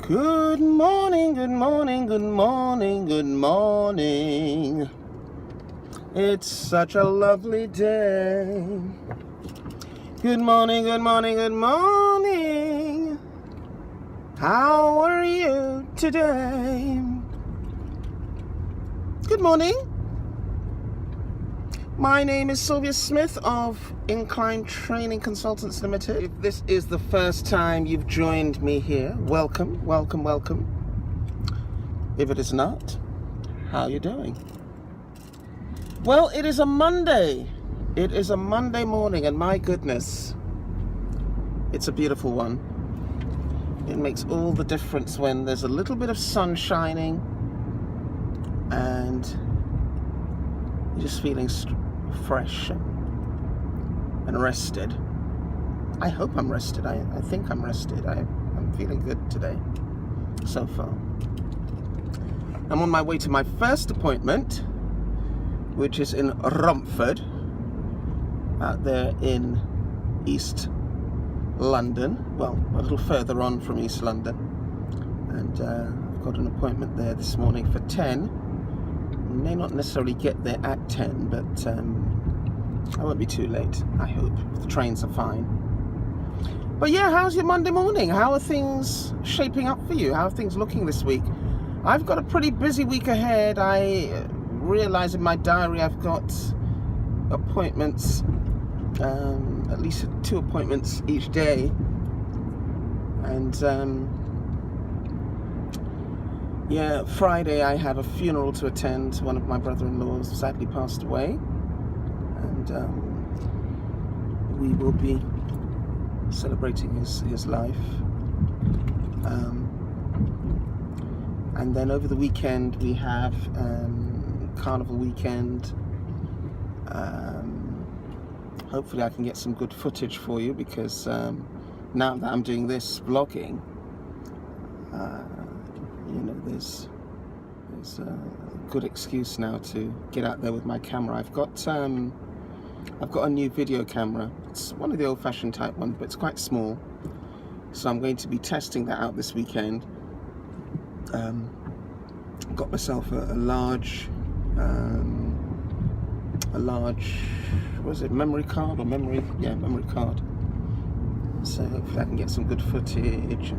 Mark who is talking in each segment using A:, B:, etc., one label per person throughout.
A: Good morning, good morning, good morning, good morning. It's such a lovely day. Good morning, good morning, good morning. How are you today? Good morning. My name is Sylvia Smith of Incline Training Consultants Limited. If this is the first time you've joined me here, welcome, welcome, welcome. If it is not, how are you doing? Well, it is a Monday. It is a Monday morning, and my goodness, it's a beautiful one. It makes all the difference when there's a little bit of sun shining and you're just feeling fresh and rested. I hope I'm rested. I think I'm rested. I'm feeling good today so far. I'm on my way to my first appointment, which is in Romford, out there in East London. Well, a little further on from East London. And I've got an appointment there this morning for 10. May not necessarily get there at 10, but I won't be too late, I hope. The trains are fine. But yeah, how's your Monday morning? How are things shaping up for you? How are things looking this week? I've got a pretty busy week ahead. I realize in my diary I've got appointments, at least 2 appointments each day. And yeah, Friday I have a funeral to attend. One of my brother-in-laws sadly passed away, and we will be celebrating his life. And then over the weekend we have Carnival weekend. Hopefully I can get some good footage for you, because now that I'm doing this vlogging, you know, there's a good excuse now to get out there with my camera. I've got a new video camera. It's one of the old-fashioned type ones, but it's quite small. So I'm going to be testing that out this weekend. Got myself a large, what is it, memory card or memory? Yeah, memory card. So hopefully I can get some good footage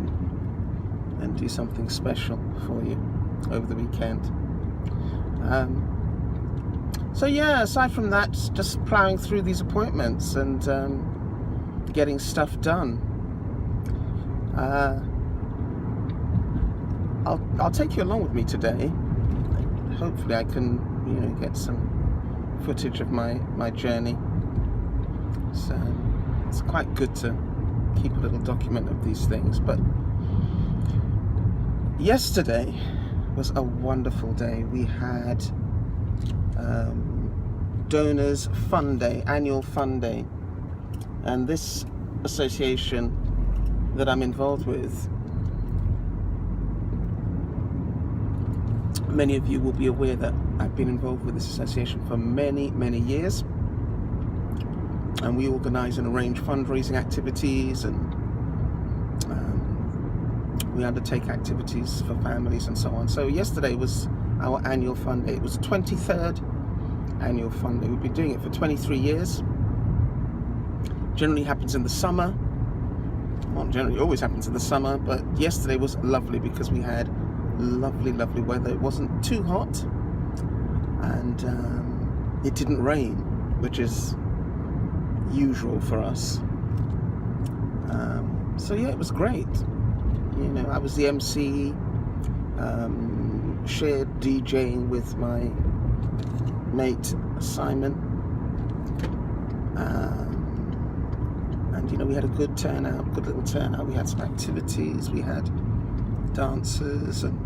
A: and do something special for you over the weekend. So yeah, aside from that, just plowing through these appointments and getting stuff done. I'll take you along with me today. Hopefully I can, you know, get some footage of my journey. So it's quite good to keep a little document of these things. But yesterday was a wonderful day. We had Donors Fun Day, annual Fun Day, and this association that I'm involved with, many of you will be aware that I've been involved with this association for many, many years, and we organise and arrange fundraising activities, and we undertake activities for families and so on. So yesterday was our annual Fun Day. It was the 23rd annual Fun Day. We've been doing it for 23 years. Generally happens in the summer. Well, generally always happens in the summer, but yesterday was lovely because we had lovely, lovely weather. It wasn't too hot, and it didn't rain, which is usual for us. So yeah, it was great. You know, I was the MC, shared DJing with my mate Simon, and you know, we had a good turnout, good little turnout. We had some activities, we had dancers, and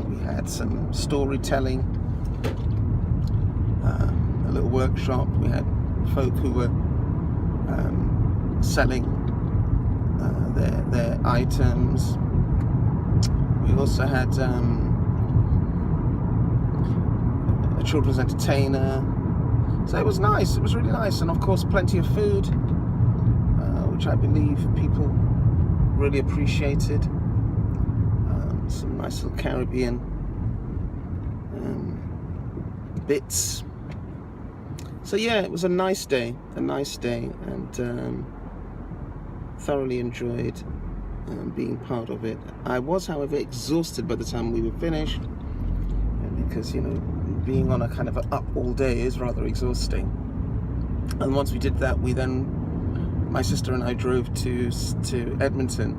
A: we had some storytelling, a little workshop. We had folk who were selling their items. We also had a children's entertainer. So it was nice. It was really nice, and of course plenty of food, which I believe people really appreciated. Some nice little Caribbean bits. So yeah, it was a nice day, and thoroughly enjoyed being part of it. I was, however, exhausted by the time we were finished, because, you know, being on a kind of up all day is rather exhausting. And once we did that, my sister and I drove to Edmonton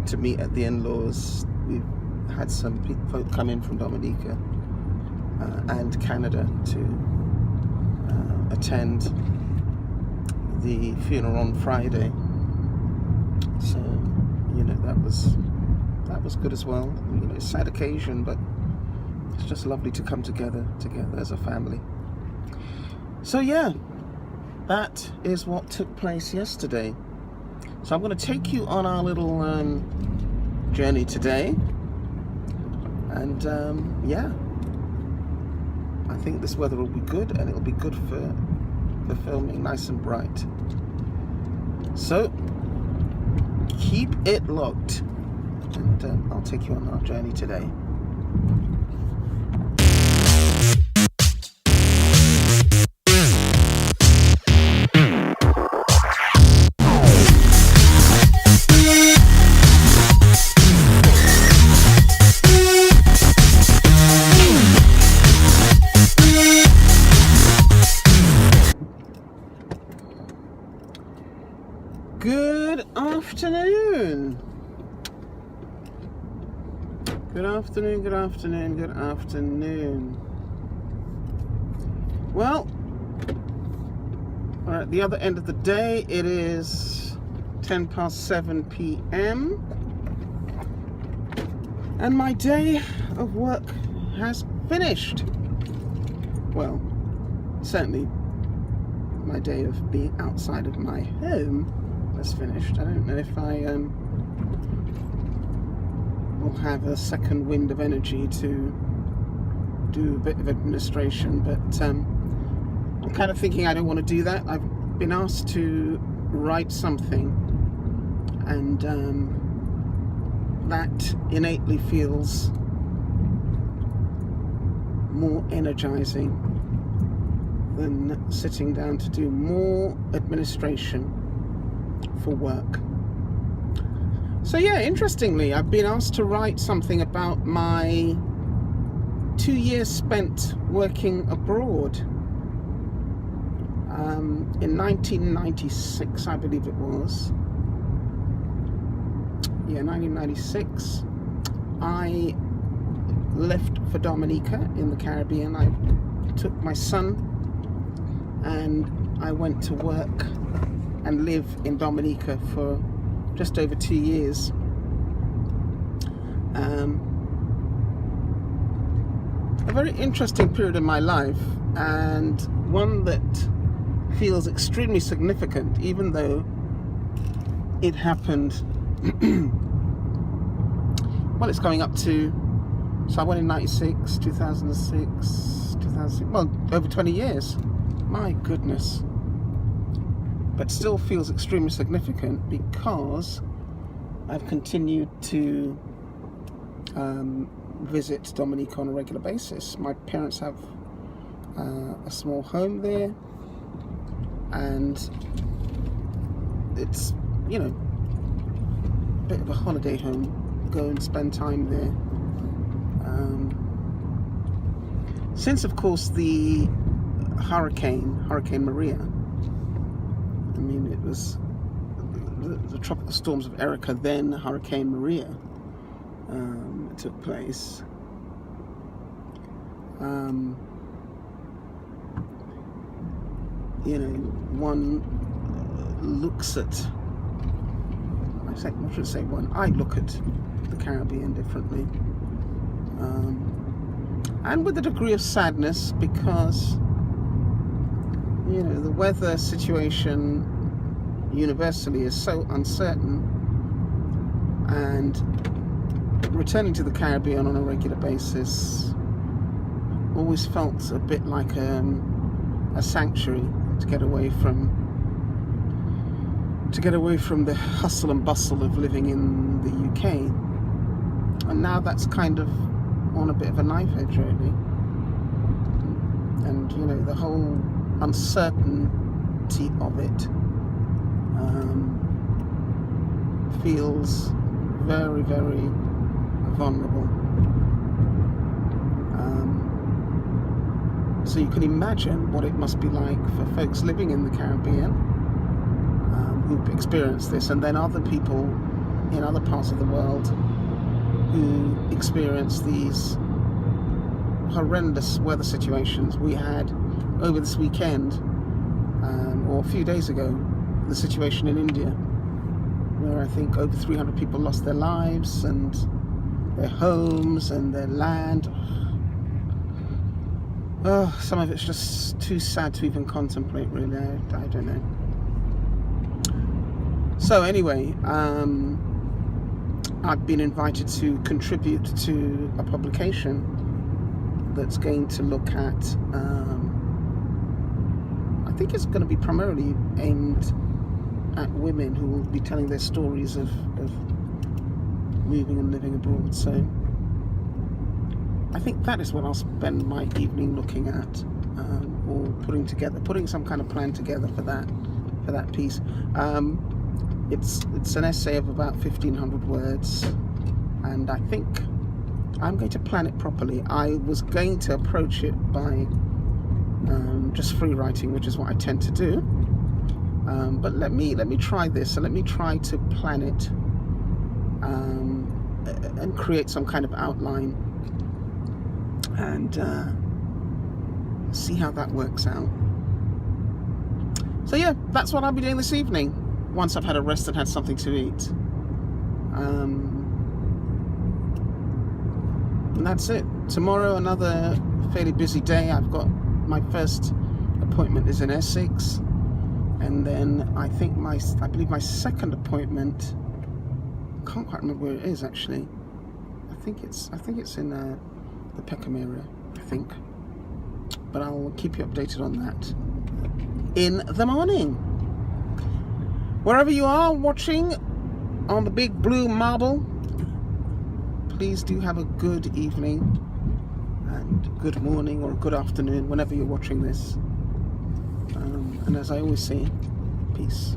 A: to meet at the in-laws. We had some folk come in from Dominica and Canada to attend the funeral on Friday. So, you know, that was good as well. You know, it's a sad occasion, but it's just lovely to come together as a family. So yeah, that is what took place yesterday. So I'm going to take you on our little journey today, and yeah, I think this weather will be good, and it'll be good for filming, nice and bright. So keep it locked, and I'll take you on our journey today. Good afternoon. Good afternoon. Well, we're at the other end of the day. It is 7:10 p.m. and my day of work has finished. Well, certainly my day of being outside of my home has finished. I don't know if I will have a second wind of energy to do a bit of administration, but I'm kind of thinking I don't want to do that. I've been asked to write something, and that innately feels more energizing than sitting down to do more administration for work. So yeah, interestingly, I've been asked to write something about my 2 years spent working abroad. In 1996, I believe it was. Yeah, 1996. I left for Dominica in the Caribbean. I took my son and I went to work and live in Dominica for just over 2 years. A very interesting period in my life, and one that feels extremely significant, even though it happened well, it's going up to, so I went in 96, 2006, 2006, well, over 20 years. My goodness. But still feels extremely significant because I've continued to visit Dominica on a regular basis. My parents have a small home there, and it's, you know, a bit of a holiday home. Go and spend time there. Since, of course, the Hurricane Maria, I mean, it was the tropical storms of Erica, then Hurricane Maria took place. You know, one looks at, I should say one, I look at the Caribbean differently. And with a degree of sadness, because, you know, the weather situation universally is so uncertain, and returning to the Caribbean on a regular basis always felt a bit like a sanctuary to get away from to get away from the hustle and bustle of living in the UK. And now that's kind of on a bit of a knife edge, really. And, you know, the whole uncertainty of it feels very, very vulnerable. So you can imagine what it must be like for folks living in the Caribbean who've experienced this, and then other people in other parts of the world who experience these horrendous weather situations. We had over this weekend, or a few days ago, the situation in India, where I think over 300 people lost their lives and their homes and their land. Oh, some of it's just too sad to even contemplate, really. I don't know. So anyway, I've been invited to contribute to a publication that's going to look at, I think it's going to be primarily aimed at women who will be telling their stories of moving and living abroad. So I think that is what I'll spend my evening looking at, or putting some kind of plan together for that piece. It's an essay of about 1,500 words, and I think I'm going to plan it properly. I was going to approach it by just free writing, which is what I tend to do. But let me try this. So let me try to plan it and create some kind of outline, and see how that works out. So yeah, that's what I'll be doing this evening, once I've had a rest and had something to eat. And that's it. Tomorrow, another fairly busy day. I've got my first appointment is in Essex, and then I believe my second appointment, I can't quite remember where it is actually. I think it's in the Peckham area, I think. But I'll keep you updated on that in the morning. Wherever you are watching on the big blue marble, please do have a good evening and good morning or good afternoon whenever you're watching this. And as I always say, peace.